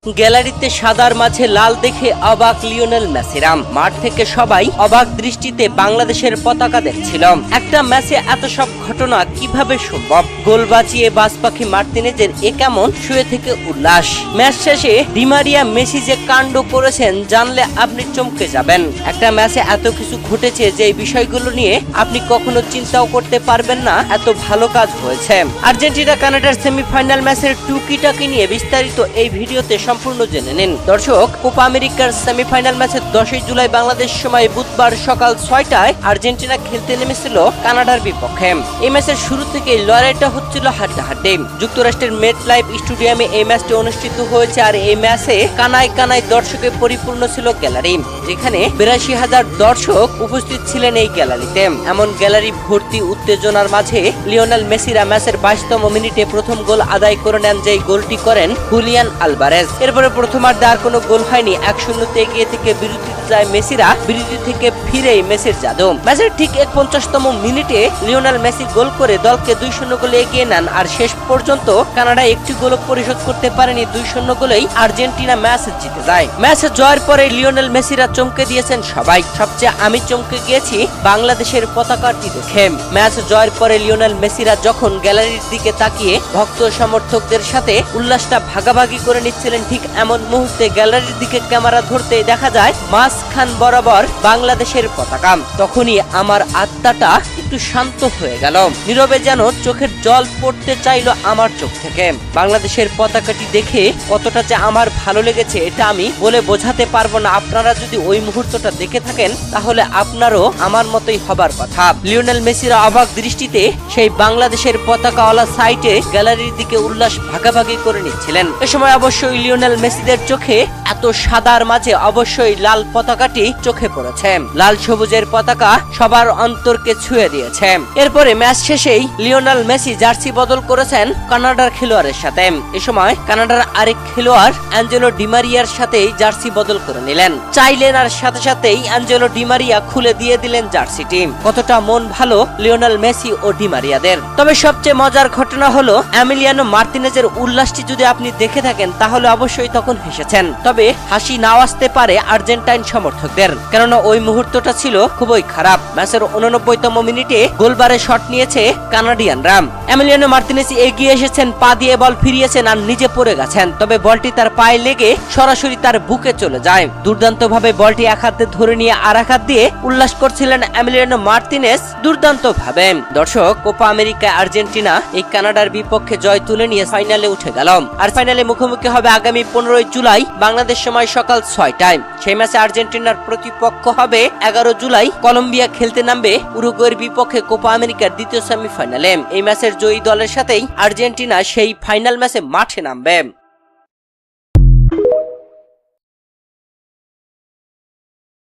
গ্যালারিতে সাদার মাঝে লাল দেখে অবাক লিওনেল মেসিরা। মাঠ থেকে সবাই অবাক দৃষ্টিতে বাংলাদেশের পতাকা দেখছিল। একটা ম্যাচে এত সব ঘটনা কিভাবে সম্ভব? গোল বাঁচিয়ে বাজপাখি মার্তিনেজের এ কেমন শুয়ে থেকে উল্লাস। ম্যাচ শেষে ডি মারিয়া মেসি যে কাণ্ড করেছেন জানলে আপনি চমকে যাবেন। একটা ম্যাচে এত কিছু ঘটেছে যে এই বিষয়গুলো নিয়ে আপনি কখনো চিন্তাও করতে পারবেন না, এত ভালো কাজ হয়েছে। আর্জেন্টিনা কানাডার সেমিফাইনাল ম্যাচের টুকিটাকি নিয়ে বিস্তারিত এই ভিডিওতে সম্পূর্ণ জেনে নিন। দর্শক, কোপা আমেরিকার সেমিফাইনাল ম্যাচের 10 জুলাই বাংলাদেশ সময় বুধবার সকাল 6টায় আর্জেন্টিনা খেলতে নেমেছিল কানাডার বিপক্ষে। এই ম্যাচের শুরু থেকে লড়াইটা হচ্ছিল হাড্ডাহাড্ডি। যুক্তরাষ্ট্রের মেট লাইফ স্টেডিয়ামে এই ম্যাচটি অনুষ্ঠিত হয়েছে। আর এই ম্যাচে কানায় কানায় দর্শকে পরিপূর্ণ ছিল গ্যালারি, যেখানে 82,000 দর্শক উপস্থিত ছিলেন এই গ্যালারিতে। এমন গ্যালারি ভর্তি উত্তেজনার মাঝে লিওনেল মেসিরা ম্যাচের 22তম মিনিটে প্রথম গোল আদায় করে নেন, যেই গোলটি করেন হুলিয়ান আলভারেজ। এরপরে প্রথমার্ধে আর কোনো গোল হয়নি। 1-0 এগিয়ে থেকে বিরতিতে যায় মেসিরা। বিরতি থেকে ফিরেই মেসির জাদু। ম্যাচের ঠিক 51তম মিনিটে লিওনেল মেসি গোল করে দলকে 2-0 গোলে এগিয়ে নেন। আর শেষ পর্যন্ত কানাডা একটি গোল পরিশোধ করতে পারেনি। 2-0 গোলেই আর্জেন্টিনা ম্যাচ জিতে যায়। ম্যাচে জয়ের পরে লিওনেল মেসিরা চমকে দিয়েছেন সবাই। সবচেয়ে আমি চমকে গিয়েছি বাংলাদেশের পতাকাটি দেখে। ম্যাচ জয়ের পরে লিওনেল মেসিরা যখন গ্যালারির দিকে তাকিয়ে ভক্ত সমর্থকদের সাথে উল্লাসটা ভাগাভাগি করে নিচ্ছিলেন, ঠিক এমন মুহূর্তে গ্যালারির দিকে ক্যামেরা ধরতে দেখা যায় মাঝখান বরাবর বাংলাদেশের পতাকা। তখনই আমার আত্মাটা একটু শান্ত হয়ে গেল। নীরবে যেন চোখের জল পড়তে চাইলো আমার চোখ থেকে। বাংলাদেশের পতাকাটি দেখে কতটা যে আমার ভালো লেগেছে এটা আমি বলে বোঝাতে পারবো না। আপনারা যদি ওই মুহূর্তটা দেখে থাকেন তাহলে আপনারও আমার মতোই হবার কথা। লিওনেল মেসিরা অবাক দৃষ্টিতে সেই বাংলাদেশের পতাকাওয়ালা সাইটে গ্যালারির দিকে উল্লাস ভাগাভাগি করে নিচ্ছিলেন। এ সময় অবশ্যই লিওনেল মেসিদের চোখে এত সাদার মাঝে অবশ্যই লাল পতাকাটি চোখে পড়েছে। লাল সবুজের পতাকা সবার অন্তরকে ছুঁয়ে দিয়েছে। এরপরে ম্যাচ শেষেই লিওনেল মেসি জার্সি বদল করেছেন কানাডার খেলোয়াড়ের সাথে। এ সময় কানাডার আরেক খেলোয়াড় অ্যাঞ্জেলো ডি মারিয়ার সাথেই জার্সি বদল করে নিলেন চাইলেন। আর সাথে সাথেই অ্যাঞ্জেলো ডি মারিয়া খুলে দিয়ে দিলেন জার্সিটি। কতটা মন ভালো লিওনেল মেসি ও ডি মারিয়াদের। তবে সবচেয়ে মজার ঘটনা হলো এমিলিয়ানো মার্তিনেজের উল্লাসটি যদি আপনি দেখে থাকেন তাহলে অবশ্যই তখন হেসেছেন। তবে হাসি নাও আসতে পারে আর্জেন্টাইন সমর্থকদের, কেননা ওই মুহূর্তটা ছিল খুবই খারাপ। ম্যাচের 89তম মিনিটে গোলবারে শট নিয়েছে কানাডিয়ানরা। এমিলিয়ানো মার্তিনেজ এগিয়ে এসেছেন, পা দিয়ে বল ফিরিয়েছেন আর নিজে পড়ে গেছেন। তবে বলটি তার পায়ে লেগে সরাসরি তার বুকে চলে যায়। দুর্দান্ত ভাবে বলটি এক হাতে ধরে নিয়ে আর এক হাত দিয়ে উল্লাস করছিলেন এমিলিয়ানো মার্তিনেজ দুর্দান্ত ভাবে। দর্শক, কোপা আমেরিকায় আর্জেন্টিনা এই কানাডার বিপক্ষে জয় তুলে নিয়ে ফাইনালে উঠে গেল। আর ফাইনালে মুখোমুখি হবে আগামী 15 জুলাই বাংলাদেশ সময় সকাল 6টায়। সেই ম্যাচে আর্জেন্টিনার প্রতিপক্ষ হবে 11 জুলাই কলম্বিয়া খেলতে নামবে উরুগুয়ের বিপক্ষে কোপা আমেরিকার দ্বিতীয় সেমিফাইনালে। এই ম্যাচের জয়ী দলের সাথেই আর্জেন্টিনা সেই ফাইনাল ম্যাচে মাঠে নামবে।